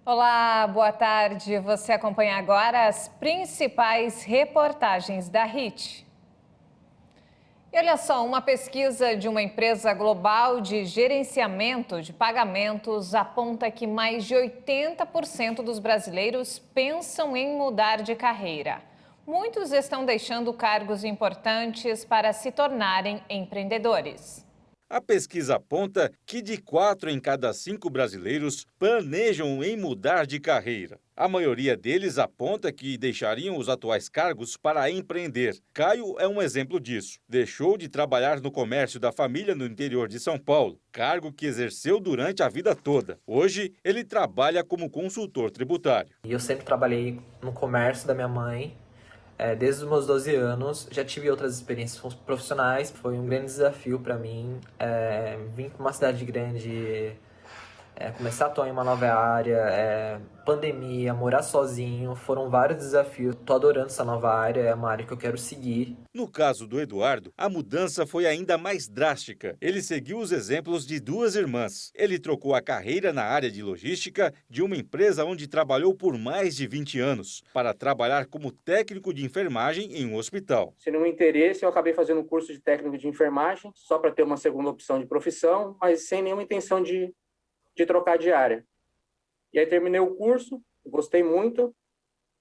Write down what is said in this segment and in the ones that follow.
Olá, boa tarde. Você acompanha agora as principais reportagens da HIT. E olha só, uma pesquisa de uma empresa global de gerenciamento de pagamentos aponta que mais de 80% dos brasileiros pensam em mudar de carreira. Muitos estão deixando cargos importantes para se tornarem empreendedores. A pesquisa aponta que de 4 em cada 5 brasileiros planejam em mudar de carreira. A maioria deles aponta que deixariam os atuais cargos para empreender. Caio é um exemplo disso. Deixou de trabalhar no comércio da família no interior de São Paulo, cargo que exerceu durante a vida toda. Hoje, ele trabalha como consultor tributário. Eu sempre trabalhei no comércio da minha mãe. Desde os meus 12 anos, já tive outras experiências profissionais. Foi um grande desafio para mim vir para uma cidade grande, começar a atuar em uma nova área, pandemia, morar sozinho. Foram vários desafios. Tô adorando essa nova área, é uma área que eu quero seguir. No caso do Eduardo, a mudança foi ainda mais drástica. Ele seguiu os exemplos de duas irmãs. Ele trocou a carreira na área de logística de uma empresa onde trabalhou por mais de 20 anos, para trabalhar como técnico de enfermagem em um hospital. Sem nenhum interesse, eu acabei fazendo um curso de técnico de enfermagem, só para ter uma segunda opção de profissão, mas sem nenhuma intenção de trocar de área. E aí terminei o curso, gostei muito,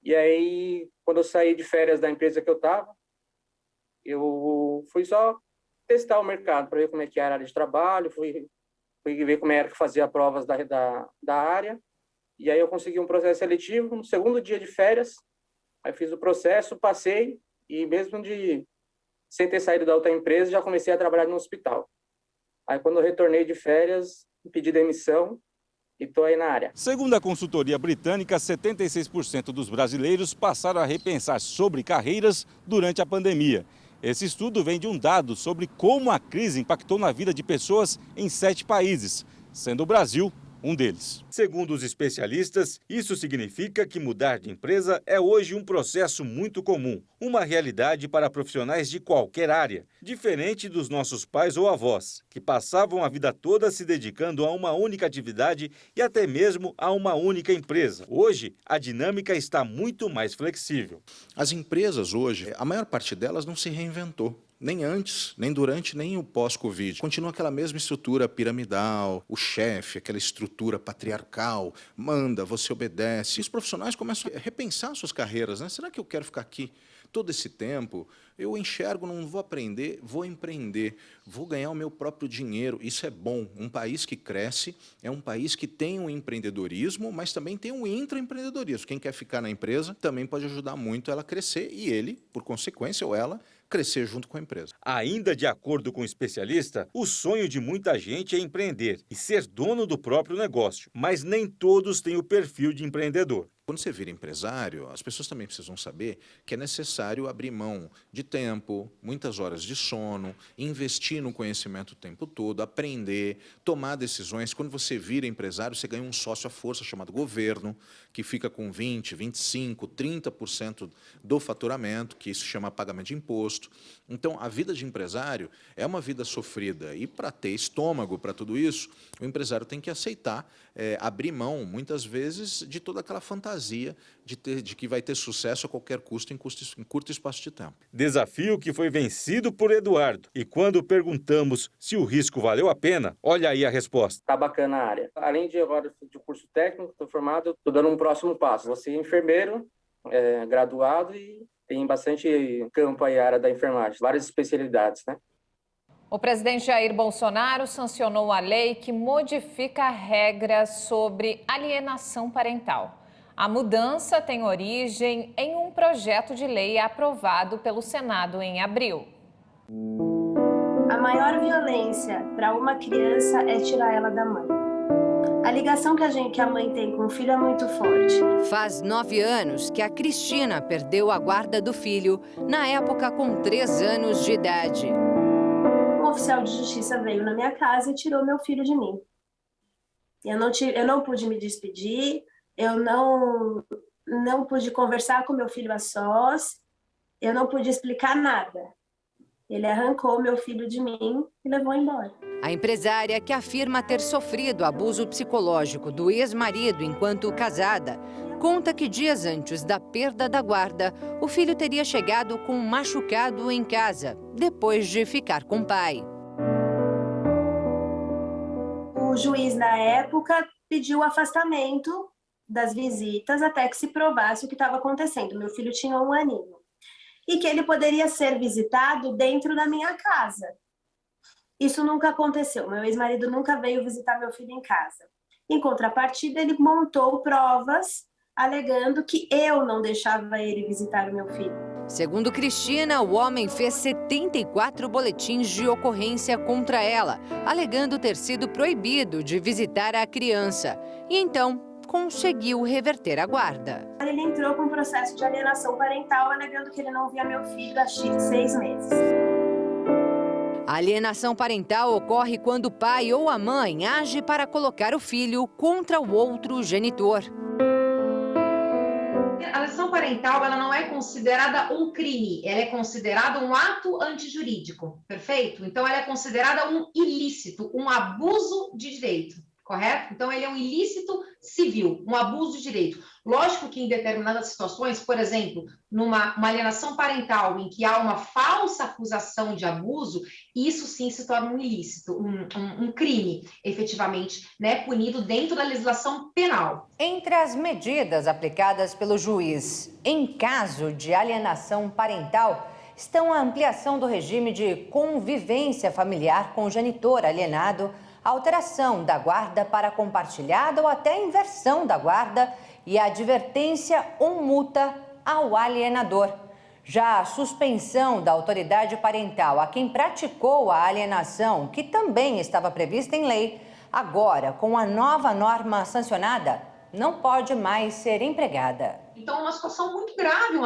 e aí quando eu saí de férias da empresa que eu estava, eu fui só testar o mercado para ver como é que era a área de trabalho, fui ver como era que fazia provas da área, e aí eu consegui um processo seletivo no segundo dia de férias, aí fiz o processo, passei, e mesmo sem ter saído da outra empresa, já comecei a trabalhar no hospital. Aí quando eu retornei de férias, pedi demissão, e estou aí na área. Segundo a consultoria britânica, 76% dos brasileiros passaram a repensar sobre carreiras durante a pandemia. Esse estudo vem de um dado sobre como a crise impactou na vida de pessoas em 7 países, sendo o Brasil um deles. Segundo os especialistas, isso significa que mudar de empresa é hoje um processo muito comum, uma realidade para profissionais de qualquer área, diferente dos nossos pais ou avós, que passavam a vida toda se dedicando a uma única atividade e até mesmo a uma única empresa. Hoje, a dinâmica está muito mais flexível. As empresas hoje, a maior parte delas não se reinventou. Nem antes, nem durante, nem o pós-Covid. Continua aquela mesma estrutura piramidal, o chefe, aquela estrutura patriarcal, manda, você obedece. E os profissionais começam a repensar suas carreiras, né? Será que eu quero ficar aqui todo esse tempo? Eu enxergo, não vou aprender, vou empreender, vou ganhar o meu próprio dinheiro. Isso é bom. Um país que cresce é um país que tem um empreendedorismo, mas também tem um intraempreendedorismo. Quem quer ficar na empresa também pode ajudar muito ela a crescer e ele, por consequência, ou ela, crescer junto com a empresa. Ainda de acordo com o especialista, o sonho de muita gente é empreender e ser dono do próprio negócio, mas nem todos têm o perfil de empreendedor. Quando você vira empresário, as pessoas também precisam saber que é necessário abrir mão de tempo, muitas horas de sono, investir no conhecimento o tempo todo, aprender, tomar decisões. Quando você vira empresário, você ganha um sócio à força chamado governo, que fica com 20, 25, 30% do faturamento, que isso chama pagamento de imposto. Então, a vida de empresário é uma vida sofrida. E para ter estômago para tudo isso, o empresário tem que aceitar abrir mão, muitas vezes, de toda aquela fantasia de que vai ter sucesso a qualquer custo em curto espaço de tempo. Desafio que foi vencido por Eduardo. E quando perguntamos se o risco valeu a pena, olha aí a resposta. Tá bacana a área. Além de agora de curso técnico, estou formado, estou dando um próximo passo. Vou ser enfermeiro, graduado, e tem bastante campo aí a área da enfermagem, várias especialidades, né? O presidente Jair Bolsonaro sancionou a lei que modifica regras sobre alienação parental. A mudança tem origem em um projeto de lei aprovado pelo Senado em abril. A maior violência para uma criança é tirar ela da mãe. A ligação que a mãe tem com o filho é muito forte. Faz 9 anos que a Cristina perdeu a guarda do filho, na época com 3 anos de idade. Um oficial de justiça veio na minha casa e tirou meu filho de mim. Eu não pude me despedir, eu não pude conversar com meu filho a sós, eu não pude explicar nada. Ele arrancou meu filho de mim e levou embora. A empresária, que afirma ter sofrido abuso psicológico do ex-marido enquanto casada, conta que dias antes da perda da guarda, o filho teria chegado com um machucado em casa, depois de ficar com o pai. O juiz, na época, pediu o afastamento das visitas até que se provasse o que estava acontecendo. Meu filho tinha 1 aninho. E que ele poderia ser visitado dentro da minha casa. Isso nunca aconteceu. Meu ex-marido nunca veio visitar meu filho em casa. Em contrapartida, ele montou provas alegando que eu não deixava ele visitar o meu filho. Segundo Cristina, o homem fez 74 boletins de ocorrência contra ela, alegando ter sido proibido de visitar a criança. E então, conseguiu reverter a guarda. Ele entrou com um processo de alienação parental, alegando que ele não via meu filho há 6 meses. A alienação parental ocorre quando o pai ou a mãe age para colocar o filho contra o outro genitor. A alienação parental, ela não é considerada um crime, ela é considerada um ato antijurídico, perfeito? Então, ela é considerada um ilícito, um abuso de direito, correto? Então, ele é um ilícito civil, um abuso de direito. Lógico que em determinadas situações, por exemplo, numa alienação parental em que há uma falsa acusação de abuso, isso sim se torna um ilícito, um crime, efetivamente, né, punido dentro da legislação penal. Entre as medidas aplicadas pelo juiz em caso de alienação parental, estão a ampliação do regime de convivência familiar com o genitor alienado, a alteração da guarda para compartilhada ou até a inversão da guarda e a advertência ou multa ao alienador. Já a suspensão da autoridade parental a quem praticou a alienação, que também estava prevista em lei, agora, com a nova norma sancionada, não pode mais ser empregada. Então, é uma situação muito grave,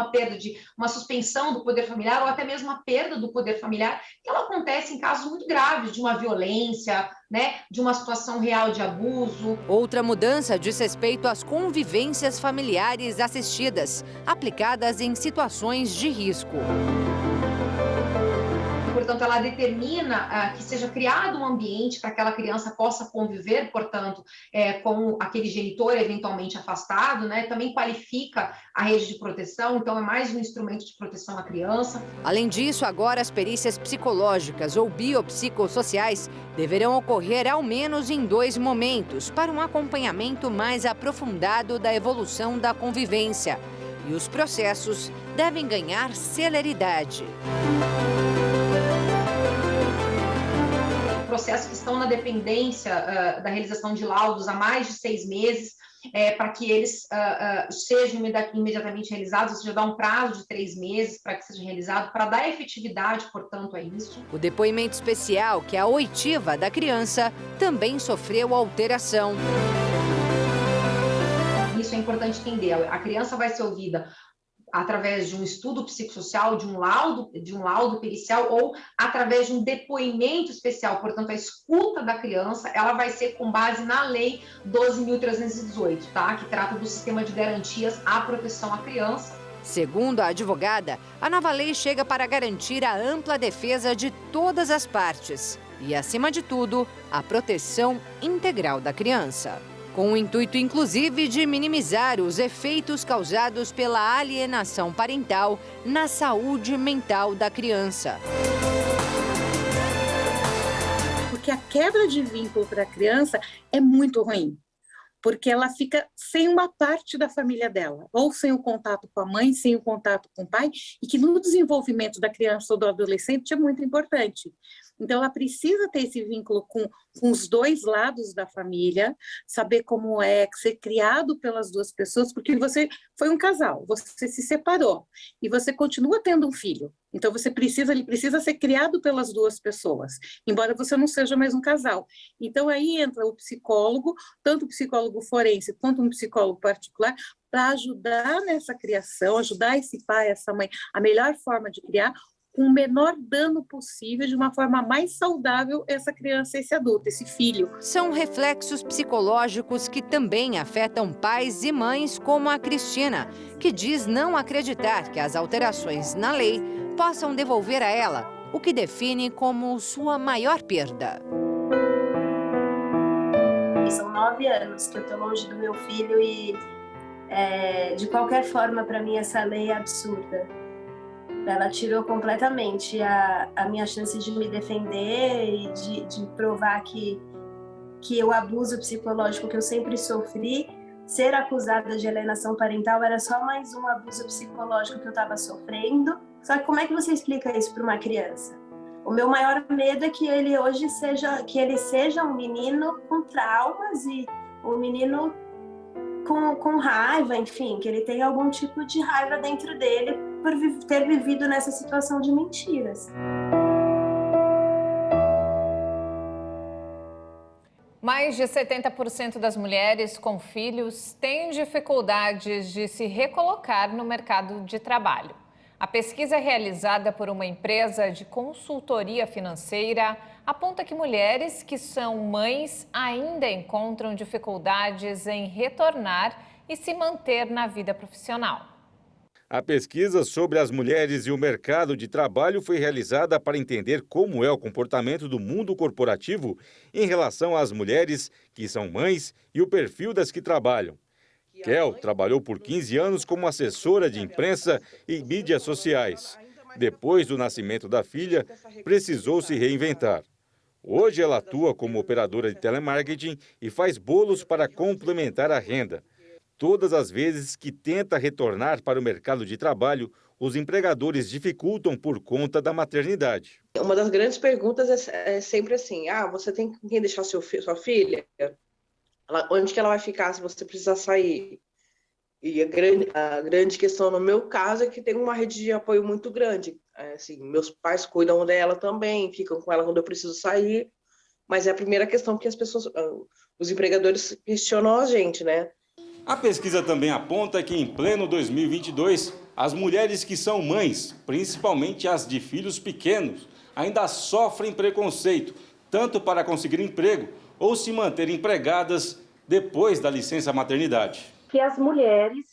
uma suspensão do poder familiar ou até mesmo a perda do poder familiar, que ela acontece em casos muito graves, de uma violência, né, de uma situação real de abuso. Outra mudança diz respeito às convivências familiares assistidas, aplicadas em situações de risco. Portanto, ela determina que seja criado um ambiente para que aquela criança possa conviver, portanto, com aquele genitor eventualmente afastado, né? Também qualifica a rede de proteção, então é mais um instrumento de proteção à criança. Além disso, agora as perícias psicológicas ou biopsicossociais deverão ocorrer ao menos em 2 momentos, para um acompanhamento mais aprofundado da evolução da convivência. E os processos devem ganhar celeridade. Processos que estão na dependência da realização de laudos há mais de 6 meses, para que eles sejam imediatamente realizados, ou seja, dá um prazo de 3 meses para que seja realizado, para dar efetividade, portanto, a isso. O depoimento especial, que é a oitiva da criança, também sofreu alteração. Isso é importante entender. A criança vai ser ouvida através de um estudo psicossocial, de um laudo pericial ou através de um depoimento especial. Portanto, a escuta da criança, ela vai ser com base na Lei 12.318, tá? Que trata do sistema de garantias à proteção à criança. Segundo a advogada, a nova lei chega para garantir a ampla defesa de todas as partes e, acima de tudo, a proteção integral da criança. Com o intuito, inclusive, de minimizar os efeitos causados pela alienação parental na saúde mental da criança. Porque a quebra de vínculo para a criança é muito ruim, porque ela fica sem uma parte da família dela, ou sem o contato com a mãe, sem o contato com o pai, e que no desenvolvimento da criança ou do adolescente é muito importante. Então, ela precisa ter esse vínculo com os 2 lados da família, saber como é ser criado pelas 2 pessoas, porque você foi um casal, você se separou e você continua tendo um filho. Então, ele precisa ser criado pelas 2 pessoas, embora você não seja mais um casal. Então, aí entra o psicólogo, tanto o psicólogo forense quanto um psicólogo particular, para ajudar nessa criação, ajudar esse pai, essa mãe, a melhor forma de criar, com o menor dano possível, de uma forma mais saudável, essa criança, esse adulto, esse filho. São reflexos psicológicos que também afetam pais e mães como a Cristina, que diz não acreditar que as alterações na lei possam devolver a ela o que define como sua maior perda. São 9 anos que eu estou longe do meu filho e, de qualquer forma, para mim, essa lei é absurda. Ela tirou completamente a minha chance de me defender e de provar que o abuso psicológico que eu sempre sofri, ser acusada de alienação parental era só mais um abuso psicológico que eu estava sofrendo. Só que como é que você explica isso para uma criança? O meu maior medo é que ele hoje seja um menino com traumas e um menino com raiva, enfim, que ele tenha algum tipo de raiva dentro dele por ter vivido nessa situação de mentiras. Mais de 70% das mulheres com filhos têm dificuldades de se recolocar no mercado de trabalho. A pesquisa realizada por uma empresa de consultoria financeira aponta que mulheres que são mães ainda encontram dificuldades em retornar e se manter na vida profissional. A pesquisa sobre as mulheres e o mercado de trabalho foi realizada para entender como é o comportamento do mundo corporativo em relação às mulheres que são mães e o perfil das que trabalham. Kel trabalhou por 15 anos como assessora de imprensa e mídias sociais. Depois do nascimento da filha, precisou se reinventar. Hoje ela atua como operadora de telemarketing e faz bolos para complementar a renda. Todas as vezes que tenta retornar para o mercado de trabalho, os empregadores dificultam por conta da maternidade. Uma das grandes perguntas é sempre assim, você tem quem deixar sua filha? Onde que ela vai ficar se você precisar sair? E a grande questão no meu caso é que tem uma rede de apoio muito grande. Assim, meus pais cuidam dela também, ficam com ela quando eu preciso sair, mas é a primeira questão que os empregadores questionam a gente, né? A pesquisa também aponta que em pleno 2022, as mulheres que são mães, principalmente as de filhos pequenos, ainda sofrem preconceito, tanto para conseguir emprego ou se manter empregadas depois da licença maternidade. Que as mulheres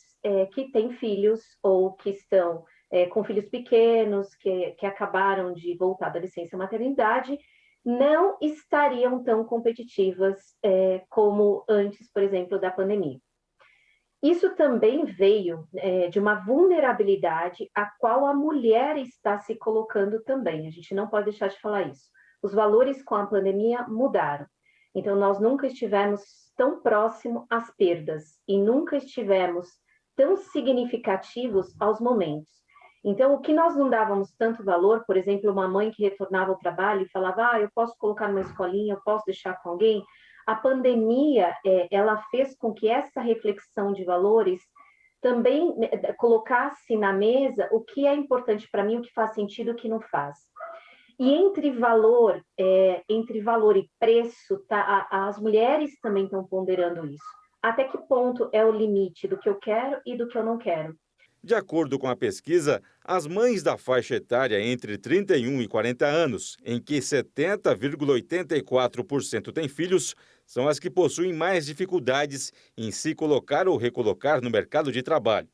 que têm filhos ou que estão com filhos pequenos, que acabaram de voltar da licença maternidade, não estariam tão competitivas como antes, por exemplo, da pandemia. Isso também veio de uma vulnerabilidade a qual a mulher está se colocando também. A gente não pode deixar de falar isso. Os valores com a pandemia mudaram. Então, nós nunca estivemos tão próximo às perdas e nunca estivemos tão significativos aos momentos. Então, o que nós não dávamos tanto valor, por exemplo, uma mãe que retornava ao trabalho e falava, eu posso colocar numa escolinha, eu posso deixar com alguém. A pandemia, ela fez com que essa reflexão de valores também colocasse na mesa o que é importante para mim, o que faz sentido, o que não faz. E entre valor e preço, as mulheres também estão ponderando isso. Até que ponto é o limite do que eu quero e do que eu não quero? De acordo com a pesquisa, as mães da faixa etária entre 31 e 40 anos, em que 70,84% têm filhos, são as que possuem mais dificuldades em se colocar ou recolocar no mercado de trabalho.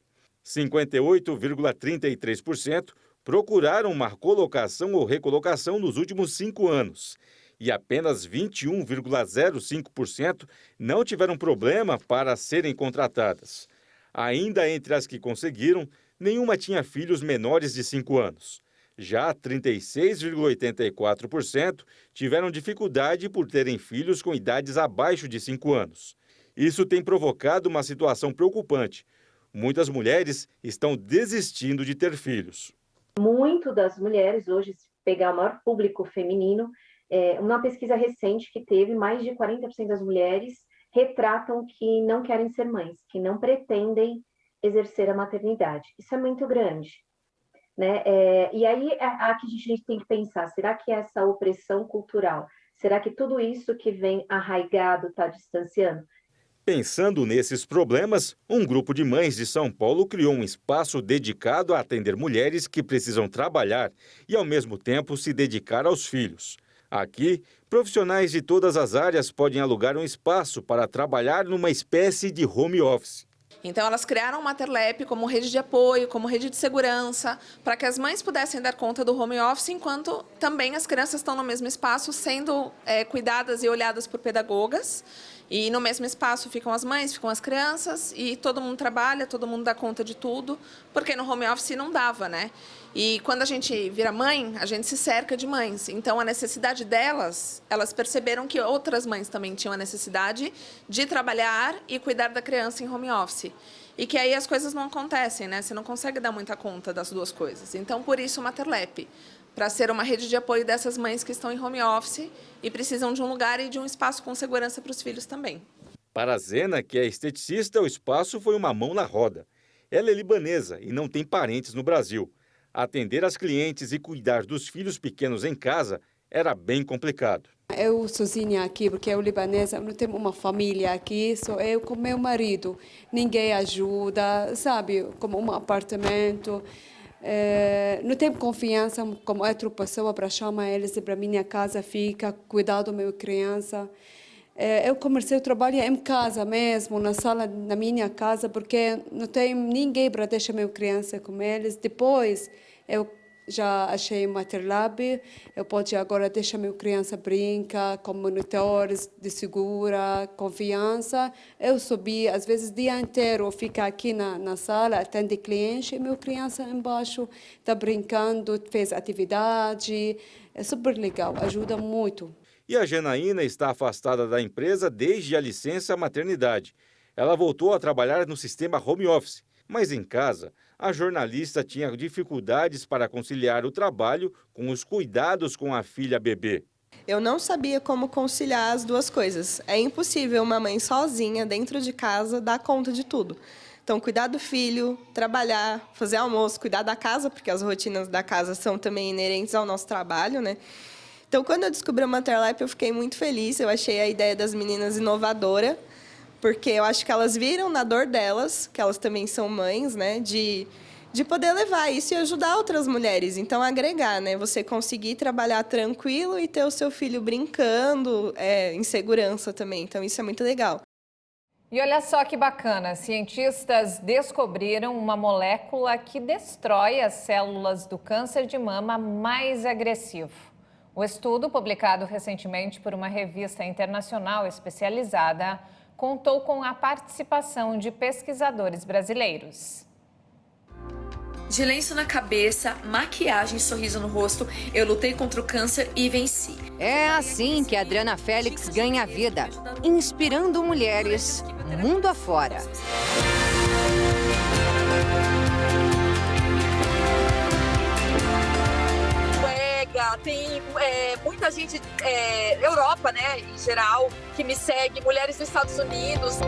58,33% procuraram uma colocação ou recolocação nos últimos 5 anos. E apenas 21,05% não tiveram problema para serem contratadas. Ainda entre as que conseguiram, nenhuma tinha filhos menores de 5 anos. Já 36,84% tiveram dificuldade por terem filhos com idades abaixo de 5 anos. Isso tem provocado uma situação preocupante. Muitas mulheres estão desistindo de ter filhos. Muito das mulheres, hoje, se pegar o maior público feminino, uma pesquisa recente que teve, mais de 40% das mulheres retratam que não querem ser mães, que não pretendem exercer a maternidade. Isso é muito grande, né? E aí, aqui a gente tem que pensar, será que essa opressão cultural, será que tudo isso que vem arraigado está distanciando? Pensando nesses problemas, um grupo de mães de São Paulo criou um espaço dedicado a atender mulheres que precisam trabalhar e, ao mesmo tempo, se dedicar aos filhos. Aqui, profissionais de todas as áreas podem alugar um espaço para trabalhar numa espécie de home office. Então, elas criaram o Materlap como rede de apoio, como rede de segurança, para que as mães pudessem dar conta do home office, enquanto também as crianças estão no mesmo espaço, sendo cuidadas e olhadas por pedagogas. E no mesmo espaço ficam as mães, ficam as crianças, e todo mundo trabalha, todo mundo dá conta de tudo, porque no home office não dava, né? E quando a gente vira mãe, a gente se cerca de mães. Então, a necessidade delas, elas perceberam que outras mães também tinham a necessidade de trabalhar e cuidar da criança em home office. E que aí as coisas não acontecem, né? Você não consegue dar muita conta das duas coisas. Então, por isso o Materlap, para ser uma rede de apoio dessas mães que estão em home office e precisam de um lugar e de um espaço com segurança para os filhos também. Para a Zena, que é esteticista, o espaço foi uma mão na roda. Ela é libanesa e não tem parentes no Brasil. Atender as clientes e cuidar dos filhos pequenos em casa era bem complicado. Eu sozinha aqui, porque eu libanesa, não tenho uma família aqui, só eu com meu marido. Ninguém ajuda, sabe, como um apartamento. Não tenho confiança como outra pessoa para chamar eles para minha casa, fica, cuidar da minha criança. Eu comecei a trabalhar em casa mesmo, na sala da minha casa, porque não tenho ninguém para deixar minha criança com eles. Depois, eu já achei o Materlap, eu posso agora deixar minha criança brincar com monitores de segura, confiança. Eu subi, às vezes, o dia inteiro, ficar aqui na sala, atender cliente, e minha criança embaixo está brincando, fez atividade. É super legal, ajuda muito. E a Janaína está afastada da empresa desde a licença maternidade. Ela voltou a trabalhar no sistema home office, mas em casa, a jornalista tinha dificuldades para conciliar o trabalho com os cuidados com a filha bebê. Eu não sabia como conciliar as duas coisas. É impossível uma mãe sozinha, dentro de casa, dar conta de tudo. Então, cuidar do filho, trabalhar, fazer almoço, cuidar da casa, porque as rotinas da casa são também inerentes ao nosso trabalho, né? Então, quando eu descobri o Materlap, eu fiquei muito feliz. Eu achei a ideia das meninas inovadora, porque eu acho que elas viram na dor delas, que elas também são mães, né, de poder levar isso e ajudar outras mulheres. Então, agregar, né, você conseguir trabalhar tranquilo e ter o seu filho brincando, em segurança também. Então, isso é muito legal. E olha só que bacana, cientistas descobriram uma molécula que destrói as células do câncer de mama mais agressivo. O estudo, publicado recentemente por uma revista internacional especializada, contou com a participação de pesquisadores brasileiros. De lenço na cabeça, maquiagem, sorriso no rosto, eu lutei contra o câncer e venci. É assim que a Adriana Félix ganha vida, inspirando mulheres mundo afora. Tem muita gente, Europa, né, em geral, que me segue, mulheres dos Estados Unidos.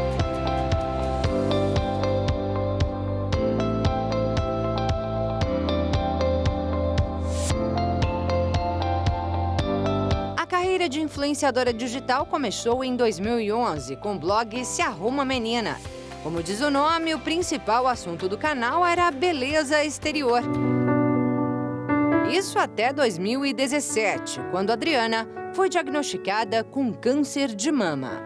A carreira de influenciadora digital começou em 2011 com o blog Se Arruma Menina. Como diz o nome, o principal assunto do canal era a beleza exterior. Isso até 2017, quando Adriana foi diagnosticada com câncer de mama.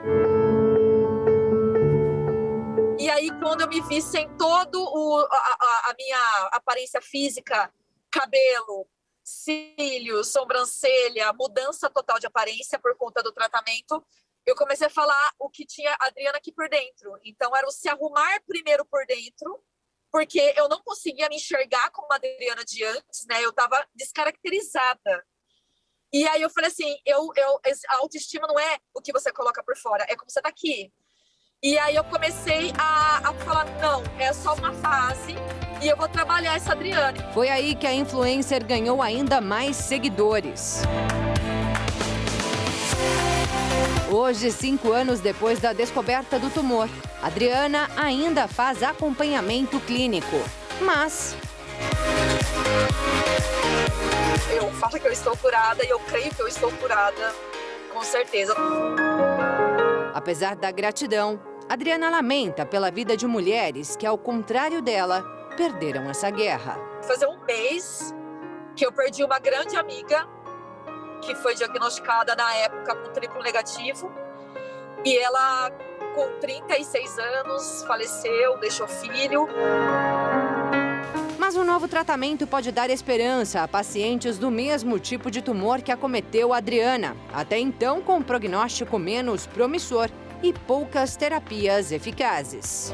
E aí, quando eu me vi sem todo a minha aparência física, cabelo, cílios, sobrancelha, mudança total de aparência por conta do tratamento, eu comecei a falar o que tinha a Adriana aqui por dentro. Então, era o se arrumar primeiro por dentro, porque eu não conseguia me enxergar como a Adriana de antes, né? Eu estava descaracterizada. E aí eu falei assim, a autoestima não é o que você coloca por fora, é como você está aqui. E aí eu comecei a falar, não, é só uma fase e eu vou trabalhar essa Adriana. Foi aí que a influencer ganhou ainda mais seguidores. Hoje, 5 anos depois da descoberta do tumor, Adriana ainda faz acompanhamento clínico, mas... Eu falo que eu estou curada e eu creio que eu estou curada, com certeza. Apesar da gratidão, Adriana lamenta pela vida de mulheres que, ao contrário dela, perderam essa guerra. Fazia um mês que eu perdi uma grande amiga, que foi diagnosticada na época com triplo negativo, e ela com 36 anos, faleceu, deixou filho. Mas um novo tratamento pode dar esperança a pacientes do mesmo tipo de tumor que acometeu a Adriana, até então com um prognóstico menos promissor e poucas terapias eficazes.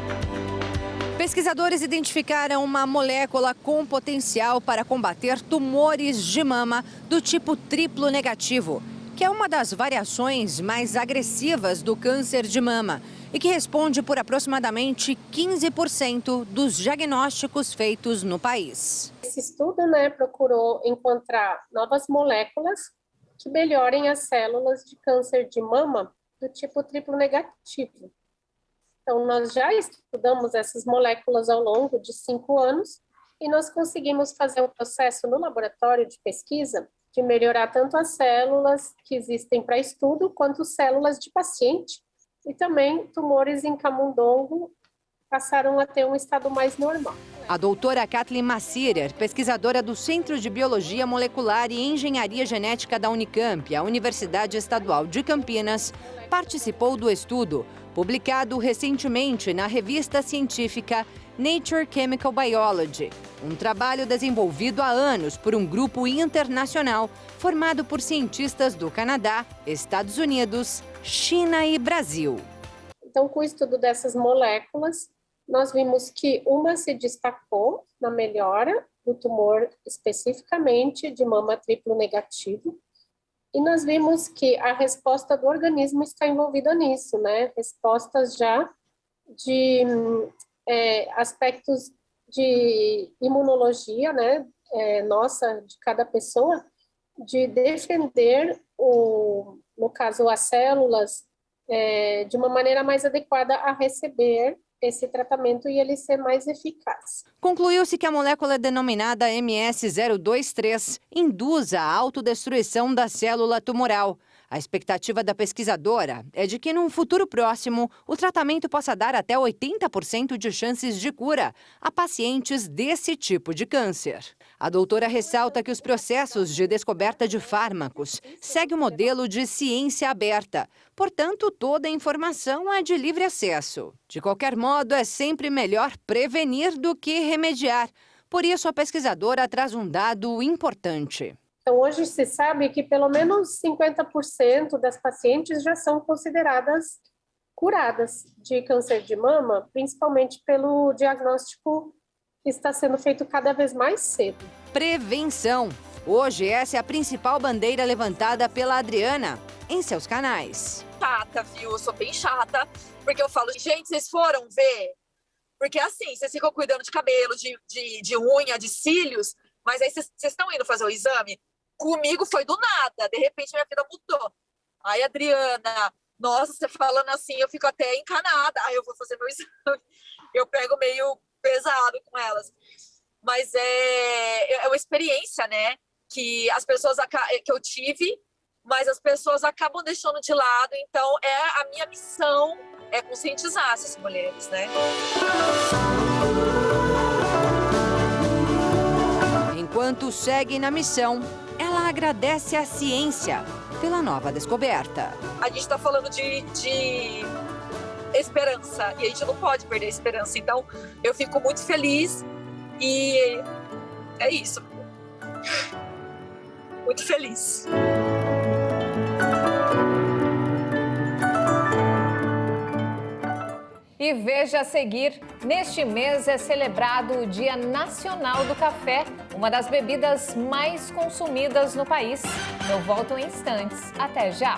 Pesquisadores identificaram uma molécula com potencial para combater tumores de mama do tipo triplo negativo, que é uma das variações mais agressivas do câncer de mama e que responde por aproximadamente 15% dos diagnósticos feitos no país. Esse estudo, procurou encontrar novas moléculas que melhorem as células de câncer de mama do tipo triplo negativo. Então, nós já estudamos essas moléculas ao longo de 5 anos e nós conseguimos fazer um processo no laboratório de pesquisa de melhorar tanto as células que existem para estudo, quanto células de paciente. E também tumores em camundongo passaram a ter um estado mais normal. A doutora Kathleen Massirer, pesquisadora do Centro de Biologia Molecular e Engenharia Genética da Unicamp, a Universidade Estadual de Campinas, participou do estudo, publicado recentemente na revista científica Nature Chemical Biology, um trabalho desenvolvido há anos por um grupo internacional formado por cientistas do Canadá, Estados Unidos, China e Brasil. Então, com o estudo dessas moléculas, nós vimos que uma se destacou na melhora do tumor especificamente de mama triplo negativo, e nós vimos que a resposta do organismo está envolvida nisso, respostas já de aspectos de imunologia, nossa, de cada pessoa, de defender, no caso, as células de uma maneira mais adequada a receber esse tratamento e ele ser mais eficaz. Concluiu-se que a molécula denominada MS023 induz a autodestruição da célula tumoral. A expectativa da pesquisadora é de que, num futuro próximo, o tratamento possa dar até 80% de chances de cura a pacientes desse tipo de câncer. A doutora ressalta que os processos de descoberta de fármacos seguem o modelo de ciência aberta. Portanto, toda a informação é de livre acesso. De qualquer modo, é sempre melhor prevenir do que remediar. Por isso, a pesquisadora traz um dado importante. Então, hoje se sabe que pelo menos 50% das pacientes já são consideradas curadas de câncer de mama, principalmente pelo diagnóstico que está sendo feito cada vez mais cedo. Prevenção. Hoje, essa é a principal bandeira levantada pela Adriana em seus canais. Chata, viu? Eu sou bem chata, porque eu falo, gente, vocês foram ver? Porque assim, vocês ficam cuidando de cabelo, de unha, de cílios, mas aí vocês estão indo fazer o exame? Comigo foi do nada, de repente minha vida mudou. Aí, Adriana, nossa, você falando assim, eu fico até encanada. Aí eu vou fazer meu exame, eu pego meio pesado com elas. Mas é uma experiência, que as pessoas que eu tive, mas as pessoas acabam deixando de lado. Então, a minha missão é conscientizar essas mulheres, Enquanto segue na missão, ela agradece à ciência pela nova descoberta. A gente está falando de esperança e a gente não pode perder a esperança. Então, eu fico muito feliz e é isso. Muito feliz. E veja a seguir, neste mês é celebrado o Dia Nacional do Café, uma das bebidas mais consumidas no país. Eu volto em instantes. Até já!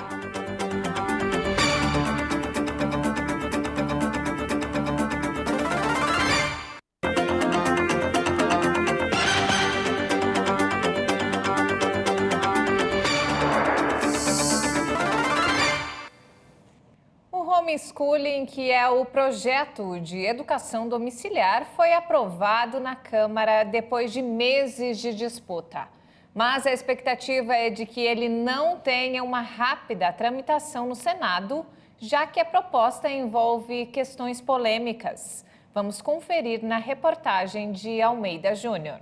Homeschooling, que é o projeto de educação domiciliar, foi aprovado na Câmara depois de meses de disputa. Mas a expectativa é de que ele não tenha uma rápida tramitação no Senado, já que a proposta envolve questões polêmicas. Vamos conferir na reportagem de Almeida Júnior.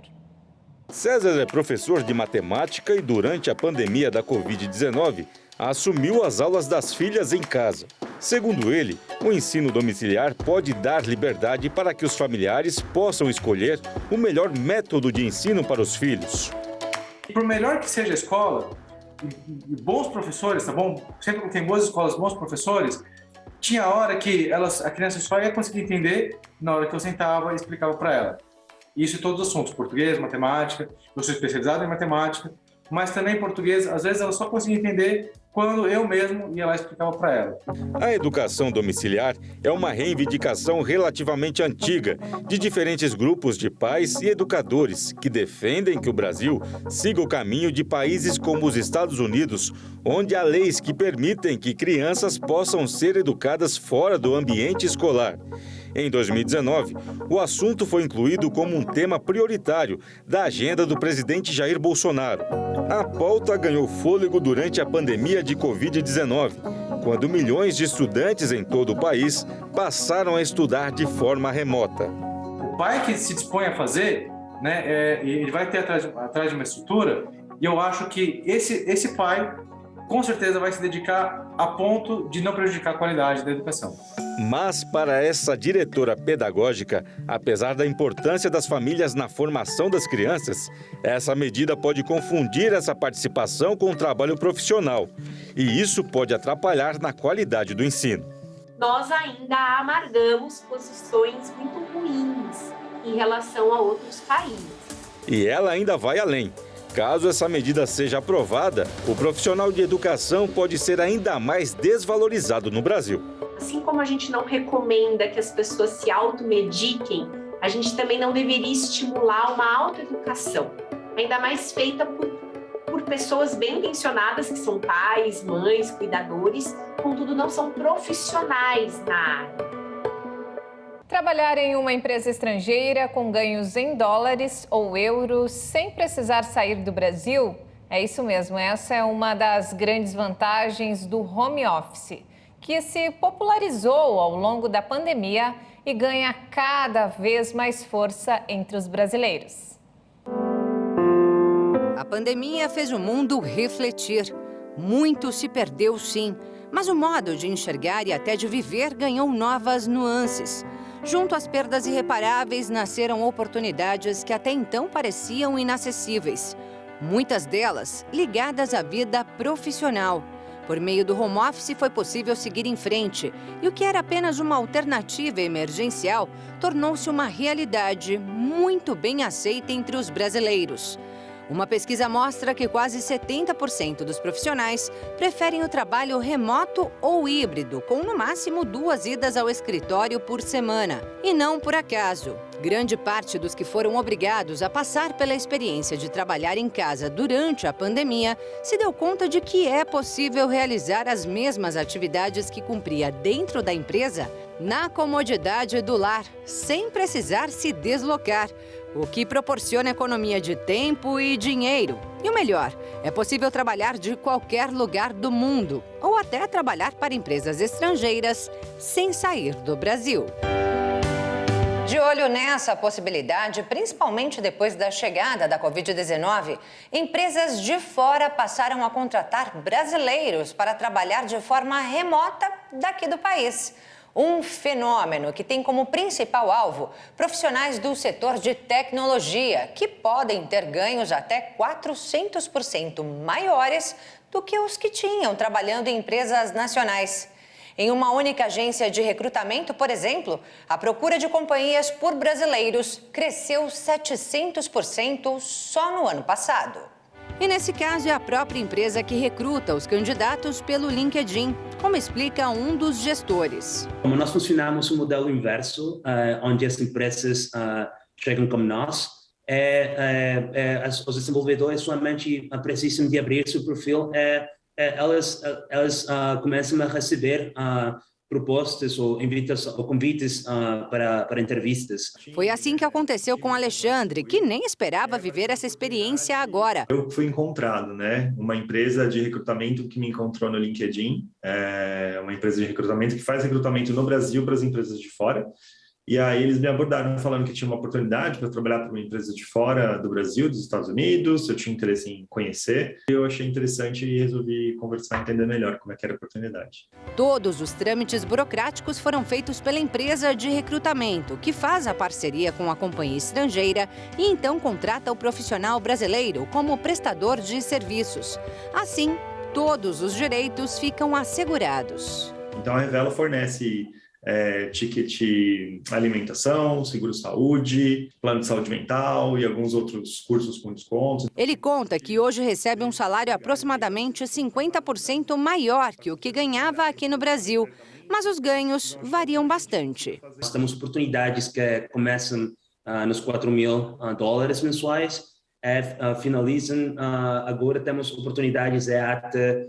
César é professor de matemática e durante a pandemia da Covid-19 assumiu as aulas das filhas em casa. Segundo ele, o ensino domiciliar pode dar liberdade para que os familiares possam escolher o melhor método de ensino para os filhos. Por melhor que seja a escola, e bons professores, tá bom? Sempre que tem boas escolas, bons professores, tinha hora que a criança só ia conseguir entender na hora que eu sentava e explicava para ela. Isso em todos os assuntos, português, matemática, eu sou especializado em matemática, mas também português, às vezes ela só conseguia entender quando eu mesmo ia lá e explicava para ela. A educação domiciliar é uma reivindicação relativamente antiga de diferentes grupos de pais e educadores que defendem que o Brasil siga o caminho de países como os Estados Unidos, onde há leis que permitem que crianças possam ser educadas fora do ambiente escolar. Em 2019, o assunto foi incluído como um tema prioritário da agenda do presidente Jair Bolsonaro. A pauta ganhou fôlego durante a pandemia de Covid-19, quando milhões de estudantes em todo o país passaram a estudar de forma remota. O pai que se dispõe a fazer, né, ele vai ter atrás de uma estrutura, e eu acho que esse pai com certeza vai se dedicar a ponto de não prejudicar a qualidade da educação. Mas para essa diretora pedagógica, apesar da importância das famílias na formação das crianças, essa medida pode confundir essa participação com o trabalho profissional. E isso pode atrapalhar na qualidade do ensino. Nós ainda amargamos posições muito ruins em relação a outros países. E ela ainda vai além. Caso essa medida seja aprovada, o profissional de educação pode ser ainda mais desvalorizado no Brasil. Assim como a gente não recomenda que as pessoas se automediquem, a gente também não deveria estimular uma autoeducação, ainda mais feita por pessoas bem intencionadas, que são pais, mães, cuidadores, contudo não são profissionais na área. Trabalhar em uma empresa estrangeira com ganhos em dólares ou euros sem precisar sair do Brasil? É isso mesmo, essa é uma das grandes vantagens do home office, que se popularizou ao longo da pandemia e ganha cada vez mais força entre os brasileiros. A pandemia fez o mundo refletir. Muito se perdeu, sim, mas o modo de enxergar e até de viver ganhou novas nuances. Junto às perdas irreparáveis, nasceram oportunidades que até então pareciam inacessíveis. Muitas delas ligadas à vida profissional. Por meio do home office foi possível seguir em frente e o que era apenas uma alternativa emergencial tornou-se uma realidade muito bem aceita entre os brasileiros. Uma pesquisa mostra que quase 70% dos profissionais preferem o trabalho remoto ou híbrido, com no máximo 2 idas ao escritório por semana. E não por acaso. Grande parte dos que foram obrigados a passar pela experiência de trabalhar em casa durante a pandemia se deu conta de que é possível realizar as mesmas atividades que cumpria dentro da empresa na comodidade do lar, sem precisar se deslocar, o que proporciona economia de tempo e dinheiro. E o melhor, é possível trabalhar de qualquer lugar do mundo ou até trabalhar para empresas estrangeiras sem sair do Brasil. De olho nessa possibilidade, principalmente depois da chegada da Covid-19, empresas de fora passaram a contratar brasileiros para trabalhar de forma remota daqui do país. Um fenômeno que tem como principal alvo profissionais do setor de tecnologia, que podem ter ganhos até 400% maiores do que os que tinham trabalhando em empresas nacionais. Em uma única agência de recrutamento, por exemplo, a procura de companhias por brasileiros cresceu 700% só no ano passado. E nesse caso é a própria empresa que recruta os candidatos pelo LinkedIn, como explica um dos gestores. Como nós funcionamos um modelo inverso, onde as empresas chegam como nós, os desenvolvedores somente precisam de abrir seu perfil, elas começam a receber propostas ou convites para entrevistas. Foi assim que aconteceu com Alexandre, que nem esperava viver essa experiência agora. Eu fui encontrado, né? Uma empresa de recrutamento que me encontrou no LinkedIn, uma empresa de recrutamento que faz recrutamento no Brasil para as empresas de fora. E aí eles me abordaram falando que tinha uma oportunidade para trabalhar para uma empresa de fora do Brasil, dos Estados Unidos, eu tinha interesse em conhecer. Eu achei interessante e resolvi conversar e entender melhor como é que era a oportunidade. Todos os trâmites burocráticos foram feitos pela empresa de recrutamento, que faz a parceria com a companhia estrangeira e então contrata o profissional brasileiro como prestador de serviços. Assim, todos os direitos ficam assegurados. Então a Revelo fornece ticket alimentação, seguro-saúde, plano de saúde mental e alguns outros cursos com descontos. Ele conta que hoje recebe um salário aproximadamente 50% maior que o que ganhava aqui no Brasil, mas os ganhos variam bastante. Nós temos oportunidades que começam nos $4.000 mensuais, finalizam, agora temos oportunidades até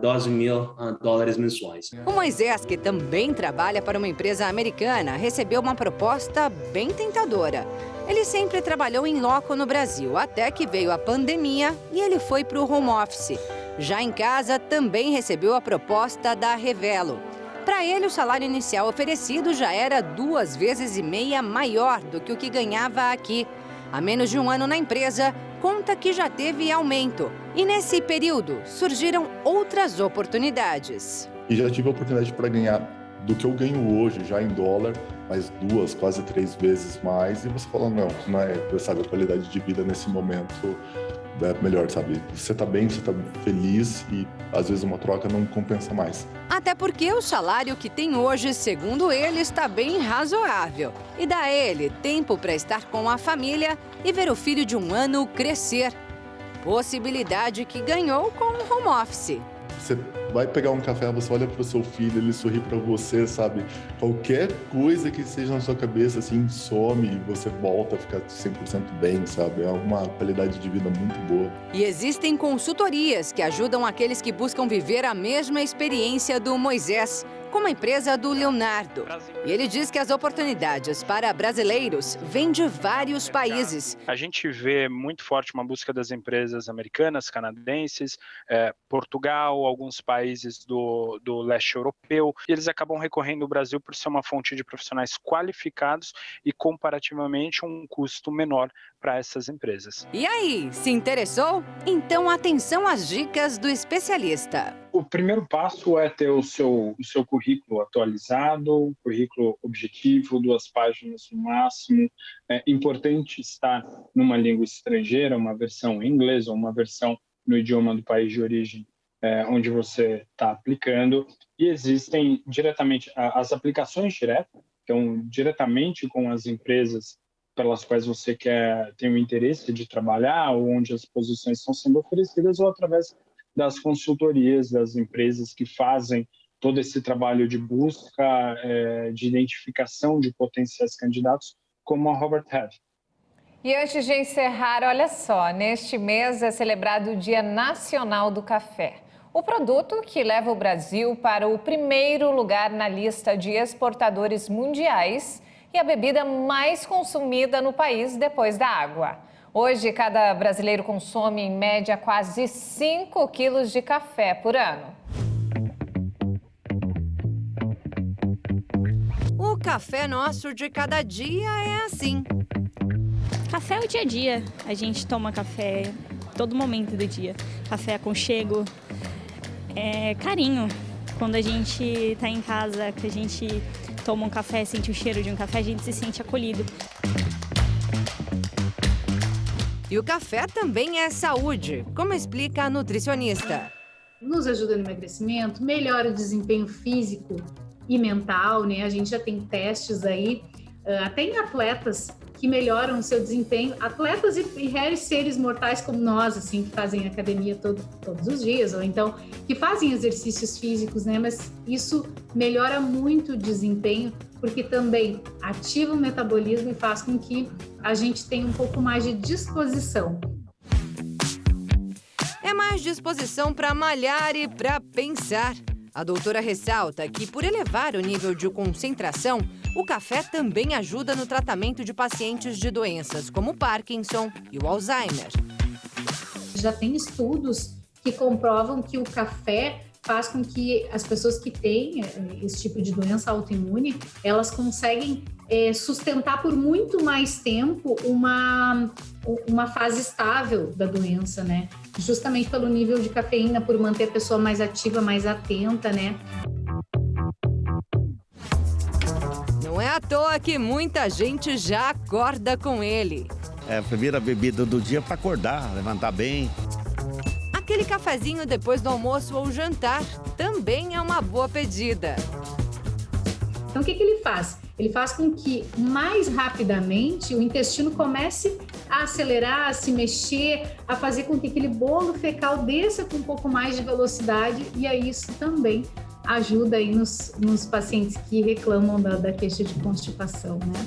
$12.000 mensuais. O Moisés, que também trabalha para uma empresa americana, recebeu uma proposta bem tentadora. Ele sempre trabalhou em loco no Brasil, até que veio a pandemia e ele foi para o home office. Já em casa, também recebeu a proposta da Revelo. Para ele, o salário inicial oferecido já era 2,5 vezes maior do que o que ganhava aqui. Há menos de um ano na empresa, conta que já teve aumento. E nesse período, surgiram outras oportunidades. E já tive a oportunidade para ganhar do que eu ganho hoje, já em dólar, mais 2, quase 3 vezes mais. E você fala, não é, sabe, a qualidade de vida nesse momento é melhor, sabe? Você tá bem, você tá feliz e às vezes uma troca não compensa mais. Até porque o salário que tem hoje, segundo ele, está bem razoável. E dá a ele tempo para estar com a família e ver o filho de 1 ano crescer. Possibilidade que ganhou com o home office. Você vai pegar um café, você olha para o seu filho, ele sorri para você, sabe? Qualquer coisa que seja na sua cabeça, assim, some e você volta a ficar 100% bem, sabe? É uma qualidade de vida muito boa. E existem consultorias que ajudam aqueles que buscam viver a mesma experiência do Moisés, como a empresa do Leonardo. E ele diz que as oportunidades para brasileiros vêm de vários países. A gente vê muito forte uma busca das empresas americanas, canadenses, Portugal, alguns países do leste europeu. E eles acabam recorrendo ao Brasil por ser uma fonte de profissionais qualificados e comparativamente um custo menor para essas empresas. E aí, se interessou? Então atenção às dicas do especialista. O primeiro passo é ter o seu currículo atualizado, currículo objetivo, 2 páginas no máximo. É importante estar numa língua estrangeira, uma versão em inglês ou uma versão no idioma do país de origem onde você está aplicando. E existem diretamente as aplicações diretas, então diretamente com as empresas pelas quais você tem o interesse de trabalhar ou onde as posições estão sendo oferecidas, ou através das consultorias das empresas que fazem todo esse trabalho de busca, de identificação de potenciais candidatos, como a Robert Half. E antes de encerrar, olha só, neste mês é celebrado o Dia Nacional do Café. O produto que leva o Brasil para o primeiro lugar na lista de exportadores mundiais e a bebida mais consumida no país depois da água. Hoje, cada brasileiro consome, em média, quase 5 quilos de café por ano. O café nosso de cada dia é assim. Café é o dia a dia. A gente toma café todo momento do dia. Café é aconchego, é carinho. Quando a gente está em casa, que a gente toma um café, sente o cheiro de um café, a gente se sente acolhido. E o café também é saúde, como explica a nutricionista. Nos ajuda no emagrecimento, melhora o desempenho físico e mental, né? A gente já tem testes aí, até em atletas que melhoram o seu desempenho, atletas e reais seres mortais como nós, assim, que fazem academia todos os dias, ou então que fazem exercícios físicos, né? Mas isso melhora muito o desempenho, porque também ativa o metabolismo e faz com que a gente tenha um pouco mais de disposição. É mais disposição para malhar e para pensar. A doutora ressalta que, por elevar o nível de concentração, o café também ajuda no tratamento de pacientes de doenças como o Parkinson e o Alzheimer. Já tem estudos que comprovam que o café faz com que as pessoas que têm esse tipo de doença autoimune, elas conseguem sustentar por muito mais tempo uma fase estável da doença, né? Justamente pelo nível de cafeína, por manter a pessoa mais ativa, mais atenta, né? Não é à toa que muita gente já acorda com ele. É a primeira bebida do dia para acordar, levantar bem. Aquele cafezinho depois do almoço ou jantar também é uma boa pedida. Então, o que ele faz? Ele faz com que, mais rapidamente, o intestino comece a acelerar, a se mexer, a fazer com que aquele bolo fecal desça com um pouco mais de velocidade, e aí isso também ajuda aí nos pacientes que reclamam da queixa de constipação, né?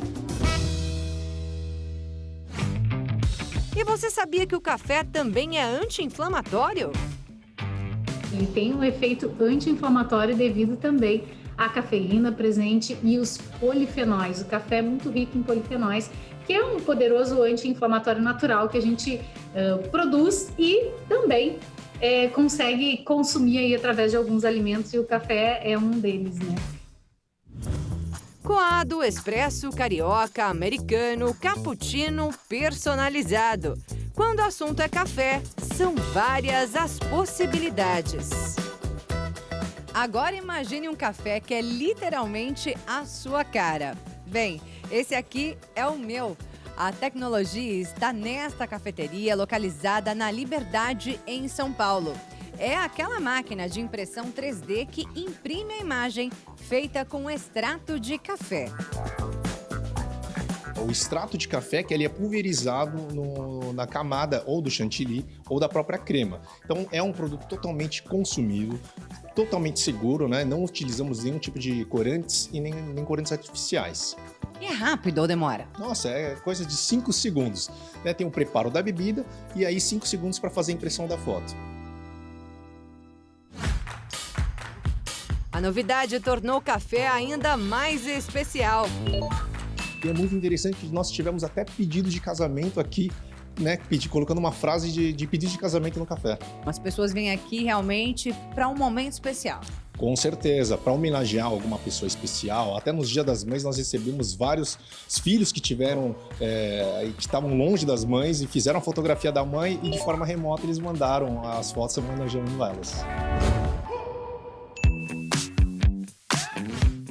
E você sabia que o café também é anti-inflamatório? Ele tem um efeito anti-inflamatório devido também à cafeína presente e os polifenóis. O café é muito rico em polifenóis, que é um poderoso anti-inflamatório natural que a gente produz e também consegue consumir aí através de alguns alimentos, e o café é um deles, né? Coado, expresso, carioca, americano, cappuccino, personalizado. Quando o assunto é café, são várias as possibilidades. Agora imagine um café que é literalmente a sua cara. Bem, esse aqui é o meu. A tecnologia está nesta cafeteria localizada na Liberdade, em São Paulo. É aquela máquina de impressão 3D que imprime a imagem feita com extrato de café. O extrato de café que ele é pulverizado na camada ou do chantilly ou da própria crema. Então é um produto totalmente consumível, totalmente seguro, né? Não utilizamos nenhum tipo de corantes e nem corantes artificiais. E é rápido ou demora? Nossa, é coisa de 5 segundos. Né? Tem o preparo da bebida e aí 5 segundos para fazer a impressão da foto. A novidade tornou o café ainda mais especial. E é muito interessante que nós tivemos até pedido de casamento aqui, né? Colocando uma frase de pedido de casamento no café. As pessoas vêm aqui realmente para um momento especial. Com certeza, para homenagear alguma pessoa especial. Até nos Dia das Mães nós recebemos vários filhos que tiveram, que estavam longe das mães e fizeram a fotografia da mãe e de forma remota eles mandaram as fotos homenageando elas.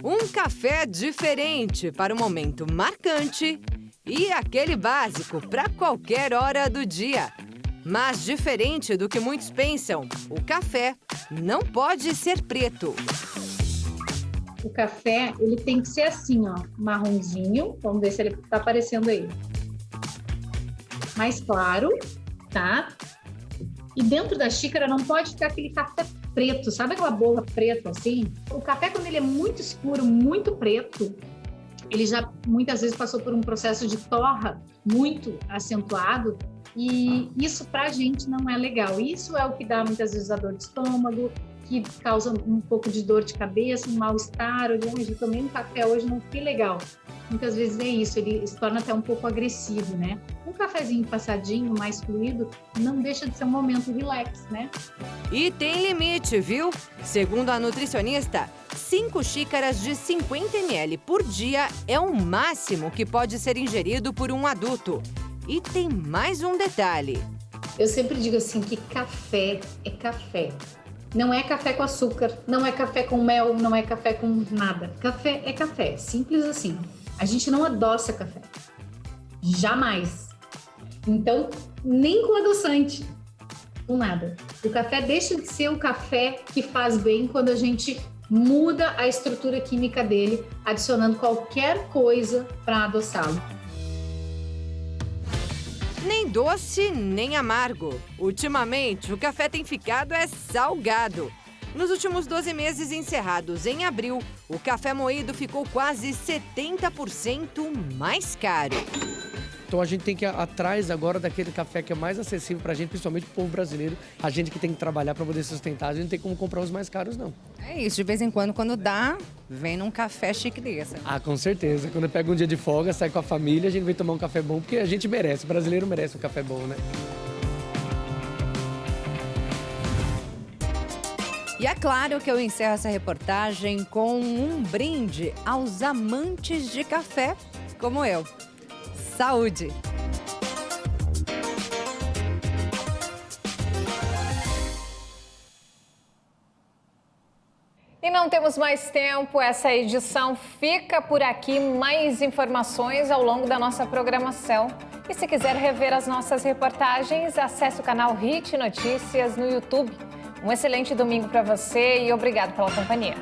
Um café diferente para um momento marcante e aquele básico para qualquer hora do dia. Mas diferente do que muitos pensam, o café não pode ser preto. O café, ele tem que ser assim, ó, marronzinho. Vamos ver se ele tá aparecendo aí. Mais claro, tá? E dentro da xícara não pode ficar aquele café preto, sabe aquela bola preta assim? O café, quando ele é muito escuro, muito preto, ele já muitas vezes passou por um processo de torra muito acentuado, e isso pra gente não é legal. Isso é o que dá muitas vezes a dor de estômago, que causa um pouco de dor de cabeça, um mal-estar, ou de eu tomei um café hoje, não fiquei legal. Muitas vezes é isso, ele se torna até um pouco agressivo, né? Um cafezinho passadinho, mais fluido, não deixa de ser um momento relax, né? E tem limite, viu? Segundo a nutricionista, 5 xícaras de 50 ml por dia é o máximo que pode ser ingerido por um adulto. E tem mais um detalhe. Eu sempre digo assim que café é café. Não é café com açúcar, não é café com mel, não é café com nada. Café é café, simples assim. A gente não adoça café. Jamais. Então, nem com adoçante, com nada. O café deixa de ser o café que faz bem quando a gente muda a estrutura química dele, adicionando qualquer coisa para adoçá-lo. Nem doce, nem amargo. Ultimamente, o café tem ficado salgado. Nos últimos 12 meses encerrados em abril, o café moído ficou quase 70% mais caro. Então a gente tem que ir atrás agora daquele café que é mais acessível pra gente, principalmente pro povo brasileiro. A gente que tem que trabalhar para poder sustentar, a gente não tem como comprar os mais caros, não. É isso, de vez em quando dá, vem num café chique desse. Ah, com certeza. Quando pega um dia de folga, sai com a família, a gente vem tomar um café bom, porque a gente merece, o brasileiro merece um café bom, né? E é claro que eu encerro essa reportagem com um brinde aos amantes de café, como eu. Saúde! E não temos mais tempo, essa edição fica por aqui. Mais informações ao longo da nossa programação. E se quiser rever as nossas reportagens, acesse o canal Hit Notícias no YouTube. Um excelente domingo para você e obrigado pela companhia.